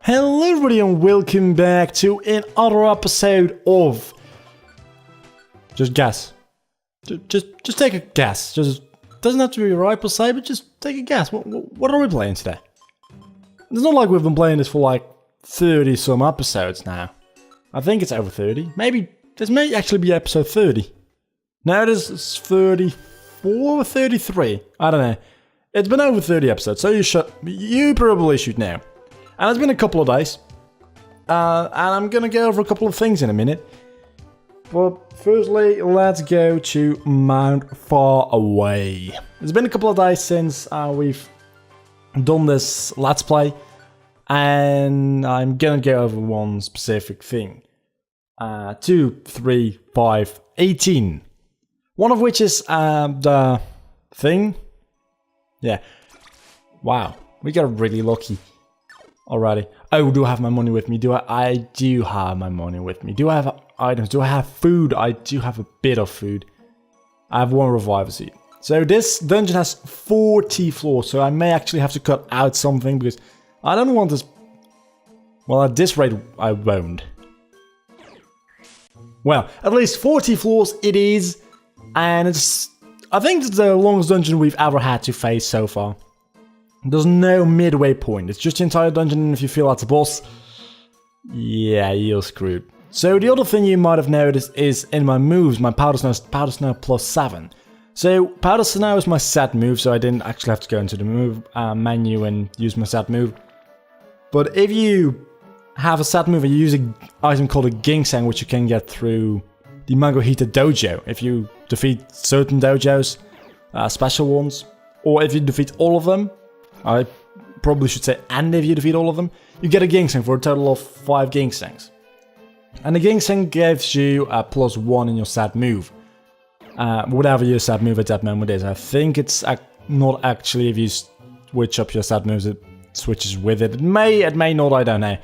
Hello everybody and welcome back to another episode of... Just guess. Just take a guess. Just doesn't have to be right per se, but just take a guess. What are we playing today? It's not like we've been playing this for like 30 some episodes now. I think it's over 30. Maybe this may actually be episode 30. No, it is 34 or 33. I don't know. It's been over 30 episodes, so you probably should know. And it's been a couple of days. And I'm gonna go over a couple of things in a minute. But firstly, let's go to Mount Far Away. It's been a couple of days since we've done this Let's Play. And I'm gonna go over one specific thing. 2, 3, 5, 18. One of which is the thing. Yeah. Wow. We got really lucky. Alrighty. Oh, do I have my money with me? I do have my money with me. Do I have items? Do I have food? I do have a bit of food. I have one revival seed. So this dungeon has 40 floors, so I may actually have to cut out something because I don't want this... Well, at this rate, I won't. Well, at least 40 floors it is, and it's... I think it's the longest dungeon we've ever had to face so far. There's no midway point, it's just the entire dungeon, and if you feel that's a boss, yeah, you're screwed. So the other thing you might have noticed is in my moves, my Powder Snow plus 7. So Powder Snow is my set move, so I didn't actually have to go into the move menu and use my set move. But if you have a set move and you use an item called a Ginseng, which you can get through the Mango Heater Dojo, if you defeat certain dojos, special ones, or if you defeat all of them, I probably should say, and if you defeat all of them, you get a Ginseng for a total of 5 Ginsengs. And the Ginseng gives you a +1 in your set move. Whatever your set move at that moment is. I think it's not actually if you switch up your set moves, it switches with it. It may not, I don't know.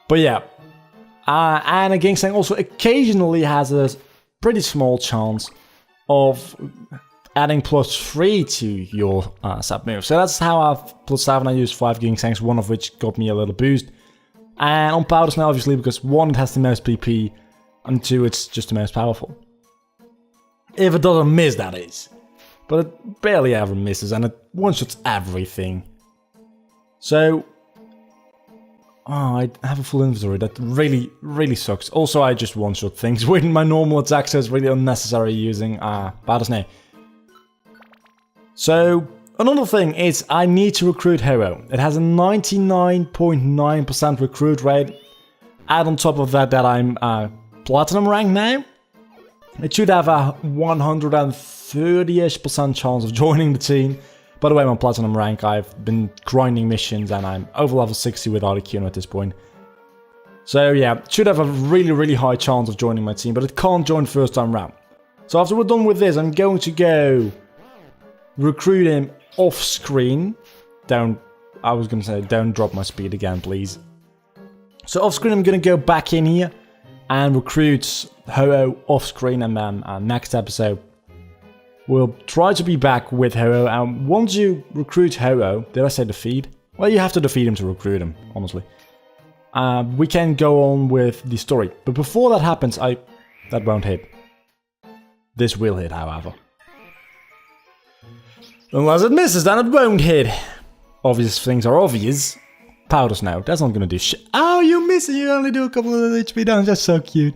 But yeah. And a Ginseng also occasionally has a pretty small chance of adding +3 to your set move. So that's how I've +7. I used 5 Ginsengs, one of which got me a little boost. And on Powder Snow, obviously, because 1, it has the most PP, and 2, it's just the most powerful. If it doesn't miss, that is. But it barely ever misses, and it one-shots everything. So... Oh, I have a full inventory. That really sucks. Also, I just one-shot things with my normal attack, so it's really unnecessary using Powder Snow. So, another thing is I need to recruit Hero. It has a 99.9% recruit rate. Add on top of that I'm Platinum rank now. It should have a 130-ish% chance of joining the team. By the way, I'm on Platinum rank. I've been grinding missions and I'm over level 60 with Articuno at this point. So yeah, it should have a really high chance of joining my team, but it can't join first time round. So after we're done with this, I'm going to go... recruit him off screen. Don't drop my speed again, please. So off screen, I'm gonna go back in here and recruit Ho-Oh off screen, and then next episode we'll try to be back with Ho-Oh. And once you recruit Ho-Oh, did I say defeat? Well, you have to defeat him to recruit him, honestly. We can go on with the story, but before that happens, that won't hit. This will hit, however. Unless it misses, then it won't hit. Obvious things are obvious. Powder Snow, that's not gonna do shit. Oh, you miss it, you only do a couple of HP down, that's so cute.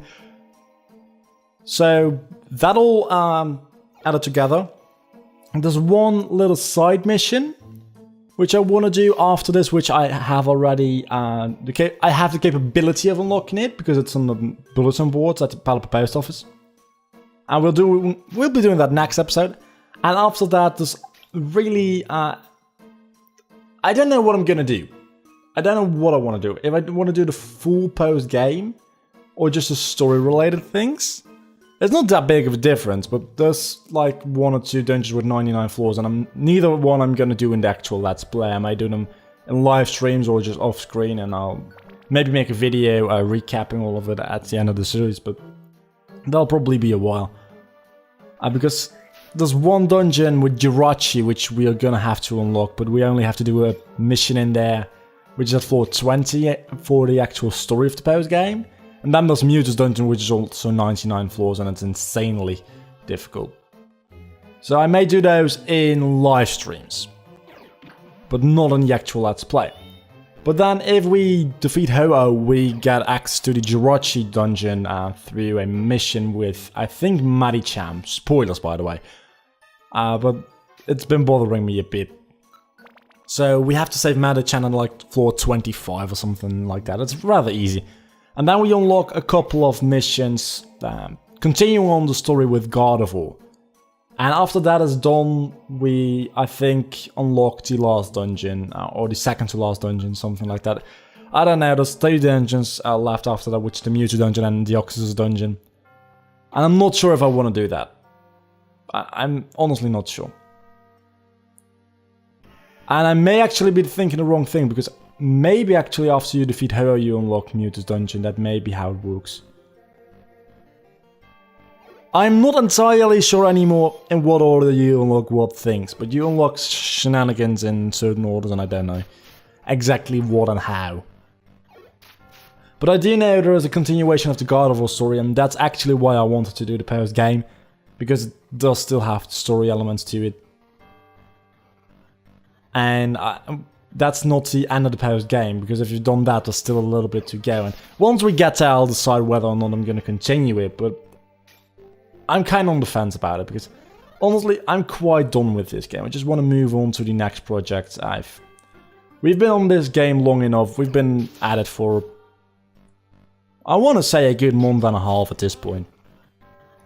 So, that all added together. And there's one little side mission, which I want to do after this, which I have already, I have the capability of unlocking it, because it's on the bulletin boards at the Palapa Post Office. And we'll be doing that next episode. And after that, there's really, I don't know what I'm gonna do. I don't know what I want to do. If I want to do the full post game, or just the story related things. It's not that big of a difference, but there's like 1 or 2 dungeons with 99 floors, and neither one I'm gonna do in the actual Let's Play. I might do them in live streams or just off screen, and I'll maybe make a video recapping all of it at the end of the series, but that'll probably be a while. Because there's one dungeon with Jirachi which we are gonna have to unlock, but we only have to do a mission in there which is at floor 20 for the actual story of the post game. And then there's Mewtwo's Dungeon, which is also 99 floors, and it's insanely difficult. So I may do those in live streams, but not in the actual Let's Play. But then if we defeat Ho-Oh, we get access to the Jirachi dungeon through a mission with, I think, Medicham. Spoilers, by the way. But it's been bothering me a bit. So we have to save Medicham on like floor 25 or something like that. It's rather easy. And then we unlock a couple of missions, continuing on the story with Gardevoir. And after that is done, we, I think, unlock the last dungeon, or the second to last dungeon, something like that. I don't know, there's 3 dungeons left after that, which is the Mewtwo dungeon and the Oxus dungeon. And I'm not sure if I want to do that. I'm honestly not sure. And I may actually be thinking the wrong thing, because maybe actually after you defeat Ho-Oh you unlock Mewtwo's dungeon. That may be how it works. I'm not entirely sure anymore in what order you unlock what things, but you unlock shenanigans in certain orders and I don't know exactly what and how. But I do know there is a continuation of the Gardevoir story, and that's actually why I wanted to do the post game, because it does still have story elements to it. And that's not the end of the post game, because if you've done that, there's still a little bit to go. And once we get there, I'll decide whether or not I'm going to continue it, but I'm kind of on the fence about it, because honestly, I'm quite done with this game. I just want to move on to the next project. We've been on this game long enough. We've been at it for, I want to say, a good month and a half at this point.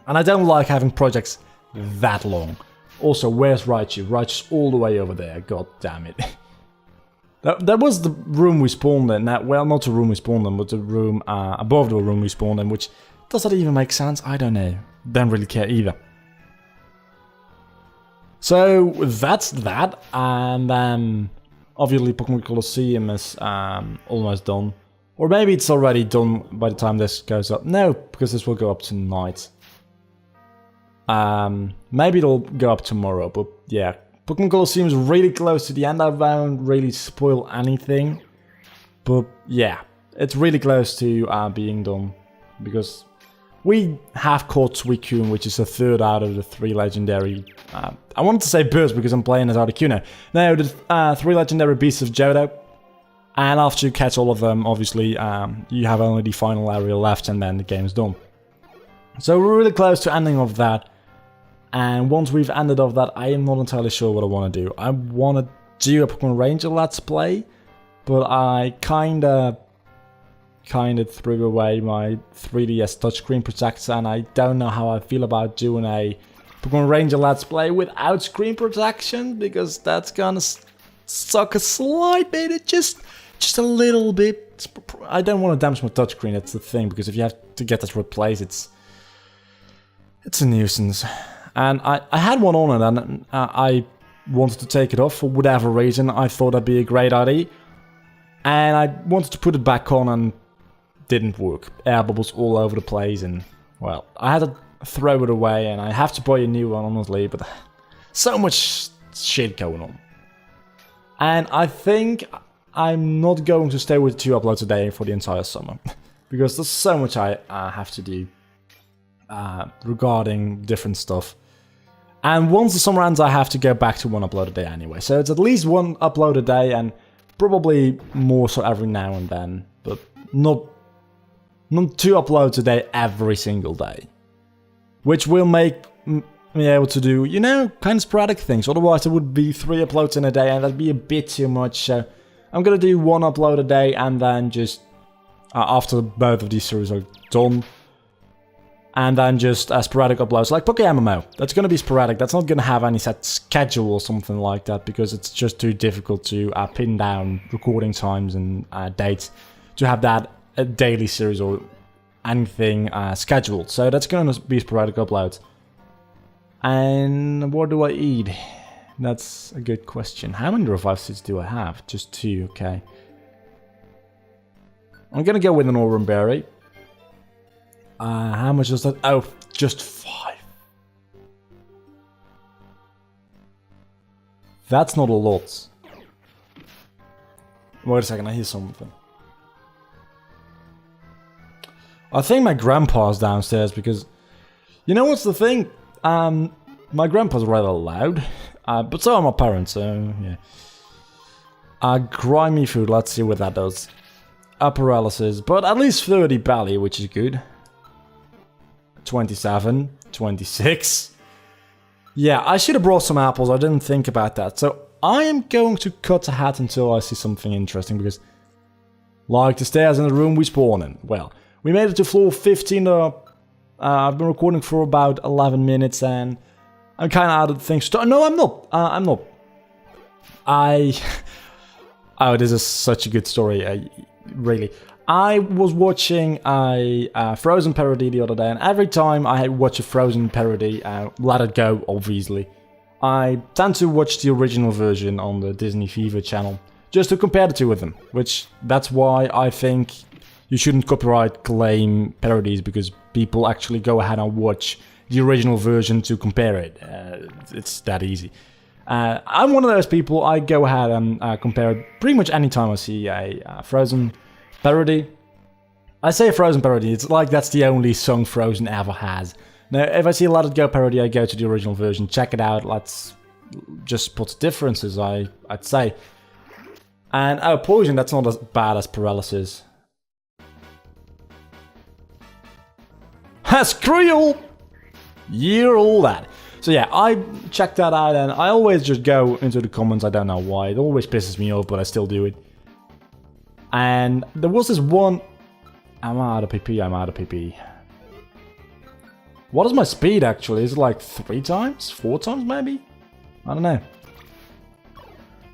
And I don't like having projects that long. Also, where's Raichu? Raichu's all the way over there, god damn it. That was the room we spawned in. Well, not the room we spawned in, but the room above the room we spawned in, which, does that even make sense? I don't know. Don't really care either. So, that's that, and then obviously Pokemon Colosseum is almost done. Or maybe it's already done by the time this goes up. No, because this will go up tonight. Maybe it'll go up tomorrow, but yeah. Pokemon Colosseum is really close to the end. I won't really spoil anything. But yeah, it's really close to being done. Because we have caught Suicune, which is a third out of the 3 legendary... I wanted to say birds because I'm playing as Articuno. No, the 3 legendary beasts of Johto. And after you catch all of them, obviously, you have only the final area left and then the game is done. So we're really close to ending off that. And once we've ended off that, I am not entirely sure what I want to do. I want to do a Pokemon Ranger Let's Play, but I kinda threw away my 3DS touchscreen protector, and I don't know how I feel about doing a Pokemon Ranger Let's Play without screen protection, because that's gonna suck a slight bit, just a little bit. I don't want to damage my touchscreen, that's the thing, because if you have to get that replaced, it's a nuisance. And I had one on it, and I wanted to take it off for whatever reason. I thought that'd be a great idea. And I wanted to put it back on, and didn't work. Air bubbles all over the place, and, well, I had to throw it away, and I have to buy a new one, honestly, but so much shit going on. And I think I'm not going to stay with 2 uploads a day for the entire summer, because there's so much I have to do regarding different stuff. And once the summer ends, I have to go back to 1 upload a day anyway. So it's at least 1 upload a day, and probably more so every now and then. But not 2 uploads a day every single day. Which will make me able to do, you know, kind of sporadic things. Otherwise it would be 3 uploads in a day, and that'd be a bit too much. So I'm gonna do 1 upload a day, and then just, after both of these series are done, and then just sporadic uploads, like PokeMMO. That's going to be sporadic. That's not going to have any set schedule or something like that, because it's just too difficult to pin down recording times and dates to have that a daily series or anything scheduled. So that's going to be sporadic uploads. And what do I eat? That's a good question. How many revive seeds do I have? Just 2, okay. I'm going to go with an Aurum Berry. How much is that? Oh, just 5. That's not a lot. Wait a second, I hear something. I think my grandpa's downstairs because... You know what's the thing? My grandpa's rather loud. But so are my parents, so yeah. Grimy food, let's see what that does. Paralysis, but at least 30 belly, which is good. 27, 26. Yeah, I should have brought some apples, I didn't think about that. So I am going to cut a hat until I see something interesting, because... Like the stairs in the room we spawn in. Well, we made it to floor 15. I've been recording for about 11 minutes and I'm kind of out of things. No, I'm not. I'm not. Oh, this is such a good story. Really. I was watching a Frozen parody the other day, and every time I watch a Frozen parody, Let It Go, obviously, I tend to watch the original version on the Disney Fever channel, just to compare the two of them, which that's why I think you shouldn't copyright claim parodies, because people actually go ahead and watch the original version to compare it. It's that easy. I'm one of those people, I go ahead and compare it pretty much any time I see a Frozen parody. I say Frozen parody, it's like that's the only song Frozen ever has. Now, if I see a Let It Go parody, I go to the original version, check it out, let's just put differences, I'd say. And, oh, poison, that's not as bad as paralysis. Ha, screw you all! You're all that. So yeah, I checked that out, and I always just go into the comments, I don't know why, it always pisses me off, but I still do it. And there was this one... I'm out of PP, I'm out of PP. What is my speed actually? Is it like 3 times? 4 times maybe? I don't know.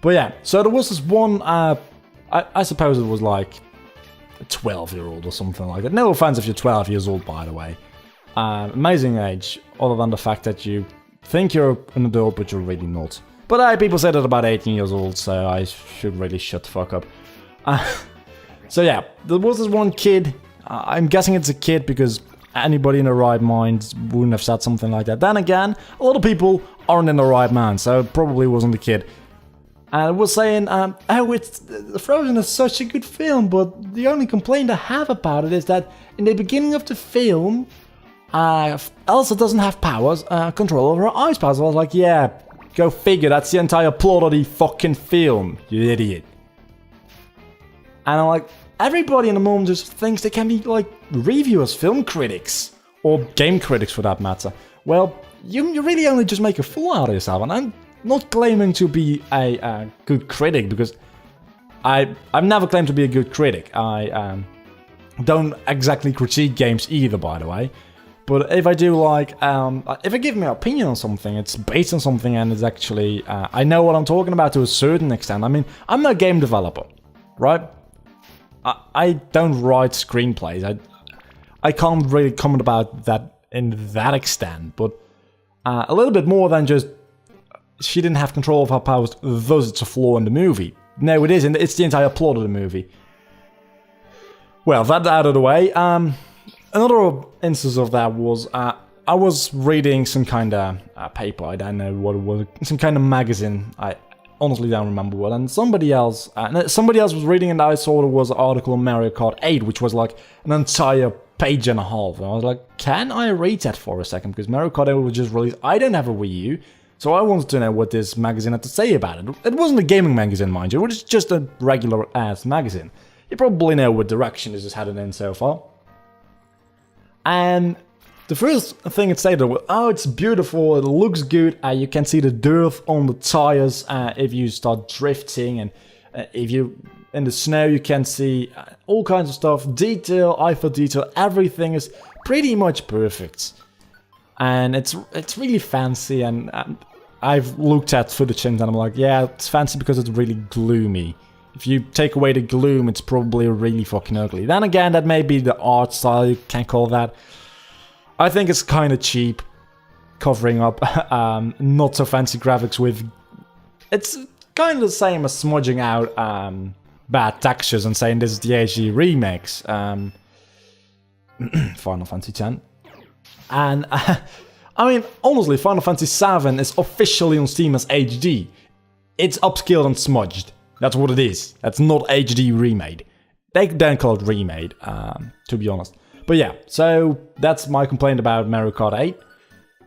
But yeah, so there was this one, I suppose it was like a 12-year-old or something like that. No offense if you're 12 years old, by the way. Amazing age, other than the fact that you think you're an adult, but you're really not. But people say that about 18 years old, so I should really shut the fuck up. So yeah, there was this one kid, I'm guessing it's a kid because anybody in the right mind wouldn't have said something like that. Then again, a lot of people aren't in the right mind, so it probably wasn't a kid. And it was saying, oh, Frozen is such a good film, but the only complaint I have about it is that in the beginning of the film, Elsa doesn't have powers, control over her ice powers. I was like, yeah, go figure, that's the entire plot of the fucking film, you idiot. And I'm like, everybody in the moment just thinks they can be like reviewers, film critics, or game critics for that matter. Well, you really only just make a fool out of yourself, and I'm not claiming to be a good critic, because I've never claimed to be a good critic. I don't exactly critique games either, by the way. But if I do like, if I give my opinion on something, it's based on something and it's actually, I know what I'm talking about to a certain extent. I mean, I'm not a game developer, right? I don't write screenplays. I can't really comment about that in that extent, but a little bit more than just she didn't have control of her powers, thus it's a flaw in the movie. No, it isn't. It's the entire plot of the movie. Well, that out of the way. Another instance of that was I was reading some kind of paper. I don't know what it was. Some kind of magazine. I honestly don't remember what. And somebody else was reading, and I saw there was an article on Mario Kart 8, which was like an entire page and a half. And I was like, can I read that for a second? Because Mario Kart 8 was just released. I don't have a Wii U. So I wanted to know what this magazine had to say about it. It wasn't a gaming magazine, mind you. It was just a regular-ass magazine. You probably know what direction this is headed in so far. And the first thing it stated was, oh, it's beautiful, it looks good, you can see the dirt on the tires if you start drifting, and if you in the snow you can see all kinds of stuff, detail, eye for detail, everything is pretty much perfect. And it's really fancy, and I've looked at footage and I'm like, yeah, it's fancy because it's really gloomy. If you take away the gloom, it's probably really fucking ugly. Then again, that may be the art style, you can't call that. I think it's kind of cheap, covering up not so fancy graphics with... It's kind of the same as smudging out bad textures and saying this is the HD remix. Final Fantasy X. And, I mean, honestly, Final Fantasy VII is officially on Steam as HD. It's upscaled and smudged. That's what it is. That's not HD remade. They don't call it remade, to be honest. But yeah, so that's my complaint about Mario Kart 8.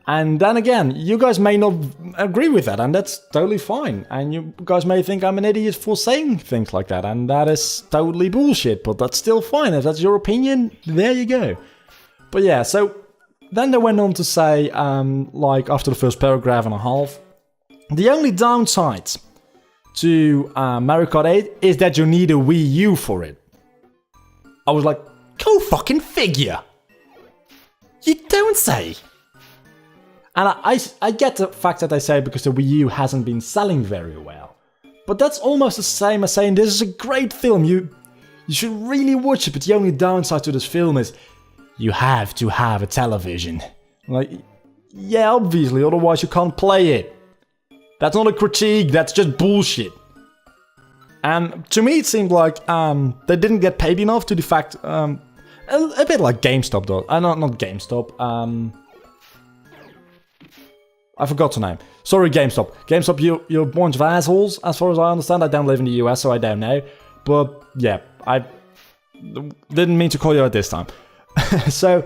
And then again, you guys may not agree with that, and that's totally fine. And you guys may think I'm an idiot for saying things like that, and that is totally bullshit, but that's still fine. If that's your opinion, there you go. But yeah, so then they went on to say, like after the first paragraph and a half, the only downside to Mario Kart 8 is that you need a Wii U for it. I was like, go fucking figure. You don't say. And I get the fact that they say because the Wii U hasn't been selling very well. But that's almost the same as saying this is a great film, you should really watch it, but the only downside to this film is you have to have a television. Like, yeah, obviously, otherwise you can't play it. That's not a critique, that's just bullshit. And to me it seemed like they didn't get paid enough to the fact, a bit like GameStop though. Not GameStop, I forgot the name. Sorry, GameStop. GameStop, you're a bunch of assholes, as far as I understand. I don't live in the US, so I don't know. But, yeah, I didn't mean to call you out this time. So,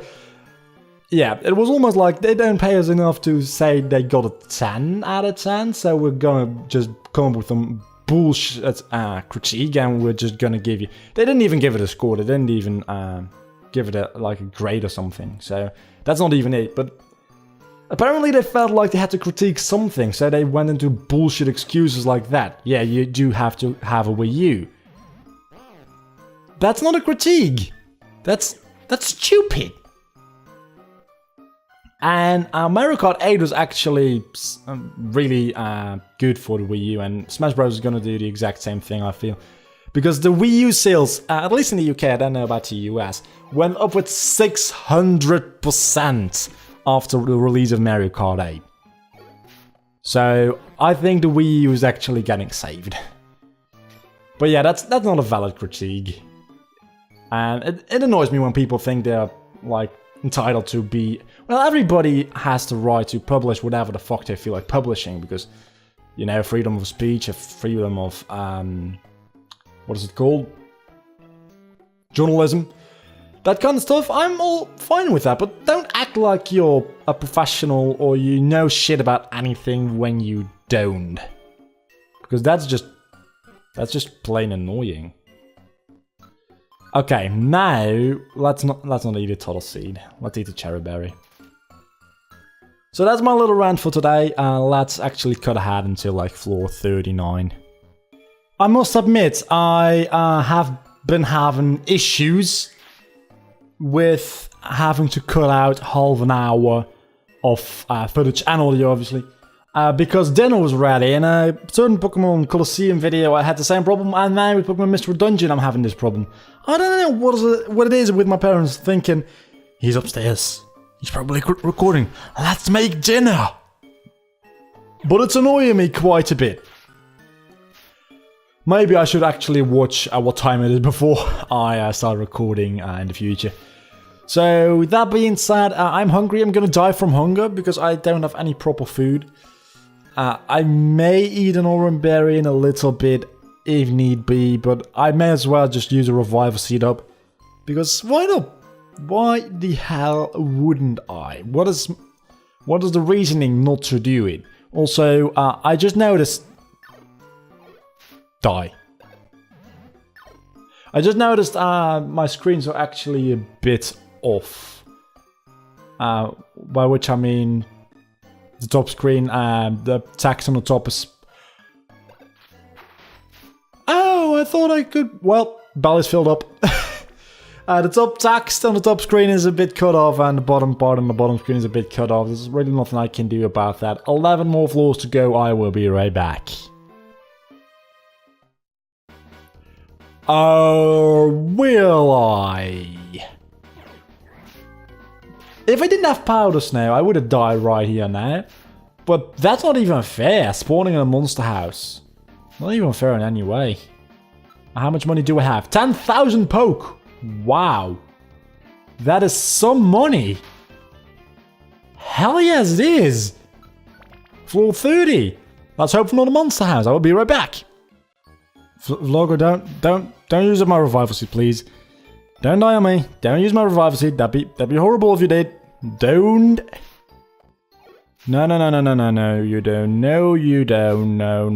yeah, it was almost like they don't pay us enough to say they got a 10 out of 10, so we're gonna just come up with some bullshit critique, and we're just gonna give you... They didn't even give it a score. They didn't even give it a grade or something. So, that's not even it, but... Apparently they felt like they had to critique something, so they went into bullshit excuses like that. Yeah, you do have to have a Wii U. That's not a critique. That's stupid. And Mario Kart 8 was actually really good for the Wii U, and Smash Bros is gonna do the exact same thing, I feel. Because the Wii U sales, at least in the UK, I don't know about the US, went up with 600%. After the release of Mario Kart 8. So, I think the Wii U is actually getting saved. But yeah, that's not a valid critique. And it annoys me when people think they're, like, entitled to be... Well, everybody has the right to publish whatever the fuck they feel like publishing, because, you know, freedom of speech, freedom of, what is it called? Journalism. That kind of stuff, I'm all fine with that, but don't act like you're a professional or you know shit about anything when you don't. Because that's just plain annoying. Okay, now let's not eat a turtle seed. Let's eat a cherry berry. So that's my little rant for today. Let's actually cut ahead until like floor 39. I must admit, I have been having issues with having to cut out half an hour of footage and audio, obviously, because dinner was ready. In a certain Pokemon Colosseum video, I had the same problem, and now with Pokemon Mystery Dungeon, I'm having this problem. I don't know what it is with my parents thinking, he's upstairs, he's probably recording, let's make dinner. But it's annoying me quite a bit. Maybe I should actually watch what time it is before I start recording in the future. So, with that being said, I'm hungry. I'm gonna die from hunger because I don't have any proper food. I may eat an orange berry in a little bit if need be, but I may as well just use a revival seed up. Because why not? Why the hell wouldn't I? What is the reasoning not to do it? Also, I just noticed... Die. I just noticed my screens are actually a bit off. By which I mean the top screen, the text on the top is... Oh, I thought I could... Well, belly's filled up. The top text on the top screen is a bit cut off, and the bottom part on the bottom screen is a bit cut off. There's really nothing I can do about that. 11 more floors to go. I will be right back. Oh, will I? If I didn't have powder snow, I would have died right here now. But that's not even fair, spawning in a monster house. Not even fair in any way. How much money do I have? 10,000 poke! Wow. That is some money. Hell yes it is. Floor 30. Let's hope for not a monster house. I will be right back. Vlogger, don't use my revival seed, please. Don't die on me. Don't use my revival seed. That'd be horrible if you did. Don't. No, you don't. No, you don't. No.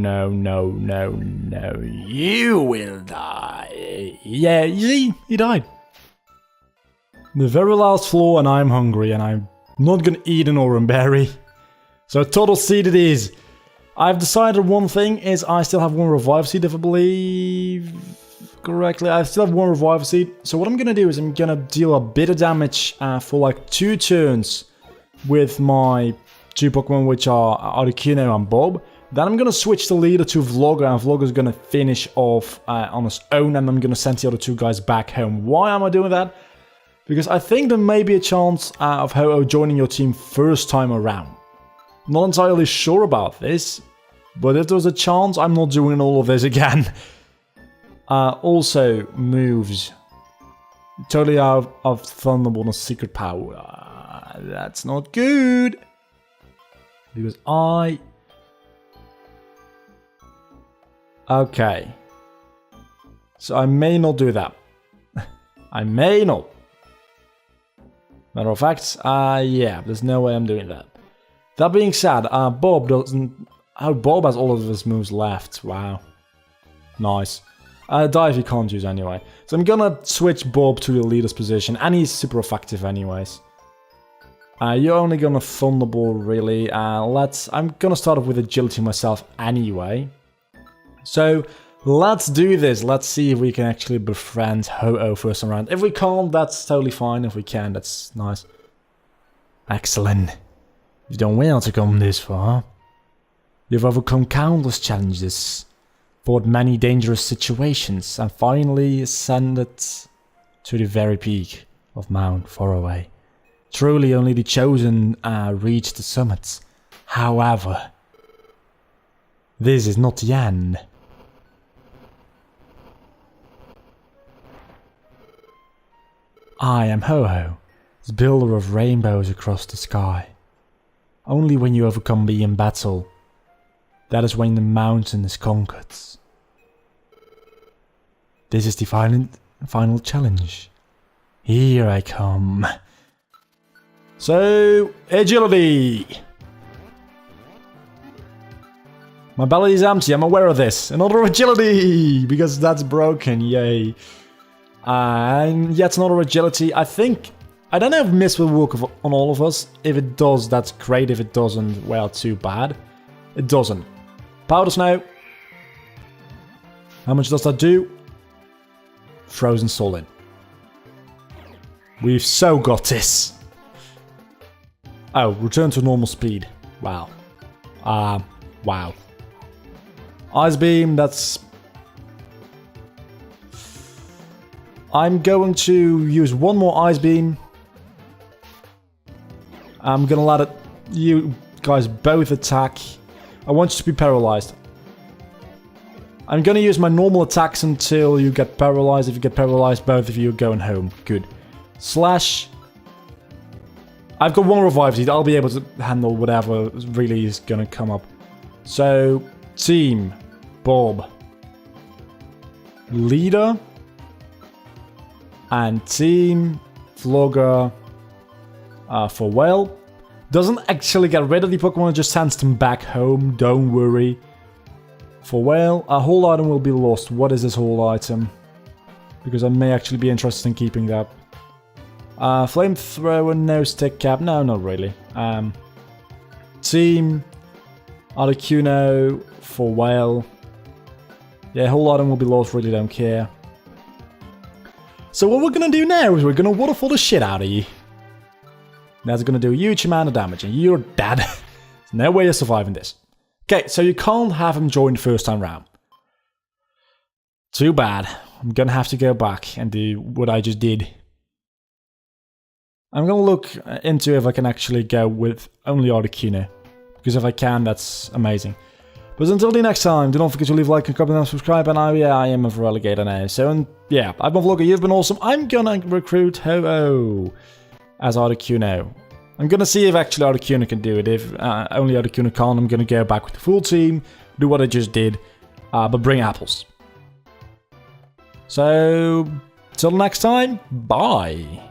You will die. Yeah, you see, he died. The very last floor, and I'm hungry, and I'm not gonna eat an orange berry. So total seed it is. I've decided one thing is I still have one revive seed, if I believe correctly. I still have one revive seed. So what I'm gonna do is I'm gonna deal a bit of damage for like 2 turns with my 2 Pokemon, which are Articuno and Bob. Then I'm gonna switch the leader to Vlogger, and Vlogger's gonna finish off on his own, and I'm gonna send the other 2 guys back home. Why am I doing that? Because I think there may be a chance of Ho-Oh joining your team first time around. Not entirely sure about this, but if there's a chance, I'm not doing all of this again. Also, moves. Totally out of Thunderbolt and Secret Power. That's not good. Because Okay. So I may not do that. I may not. Matter of fact, yeah, there's no way I'm doing that. That being said, Bob doesn't... Oh, Bob has all of his moves left. Wow. Nice. Die if you can't use anyway. So I'm gonna switch Bob to the leader's position, and he's super effective anyways. You're only gonna Thunderbolt, really. I'm gonna start off with Agility myself anyway. So, let's do this. Let's see if we can actually befriend Ho-Oh first round. If we can't, that's totally fine. If we can, that's nice. Excellent. You've done well to come this far. You've overcome countless challenges, fought many dangerous situations, and finally ascended to the very peak of Mount Faraway. Truly only the chosen reach the summits. However, this is not the end. I am Ho-Oh, the builder of rainbows across the sky. Only when you overcome me in battle, that is when the mountain is conquered. This is the final challenge. Here I come. So, agility! My belly is empty, I'm aware of this. Another agility! Because that's broken, yay. And yet another agility. I don't know if Mist will work on all of us. If it does, that's great. If it doesn't, well, too bad. It doesn't. Powder Snow. How much does that do? Frozen Solid. We've so got this. Oh, return to normal speed. Wow. Wow. Ice Beam, that's... I'm going to use one more Ice Beam. I'm gonna let you guys both attack. I want you to be paralyzed. I'm gonna use my normal attacks until you get paralyzed. If you get paralyzed, both of you are going home. Good. Slash. I've got one revive seed. I'll be able to handle whatever really is gonna come up. So, team Bob, leader, and team Vlogger for Whale. Doesn't actually get rid of the Pokemon, it just sends them back home, don't worry. For Whale, a whole item will be lost. What is this whole item? Because I may actually be interested in keeping that. Flamethrower, no stick cap, no, not really. Team Articuno for Whale. Yeah, whole item will be lost, really don't care. So what we're gonna do now is we're gonna waterfall the shit out of you. That's gonna do a huge amount of damage, and you're dead. There's no way you're surviving this. Okay, so you can't have him join the first time round. Too bad. I'm gonna have to go back and do what I just did. I'm gonna look into if I can actually go with only Articuno. Because if I can, that's amazing. But until the next time, do not forget to leave a like and comment and subscribe. And I am a Relegator now. So, yeah, I've been Vlogger, you've been awesome. I'm gonna recruit Ho-Oh as Articuno. I'm gonna see if actually Articuno can do it. If only Articuno can't, I'm gonna go back with the full team, do what I just did, but bring apples. So, till next time, bye.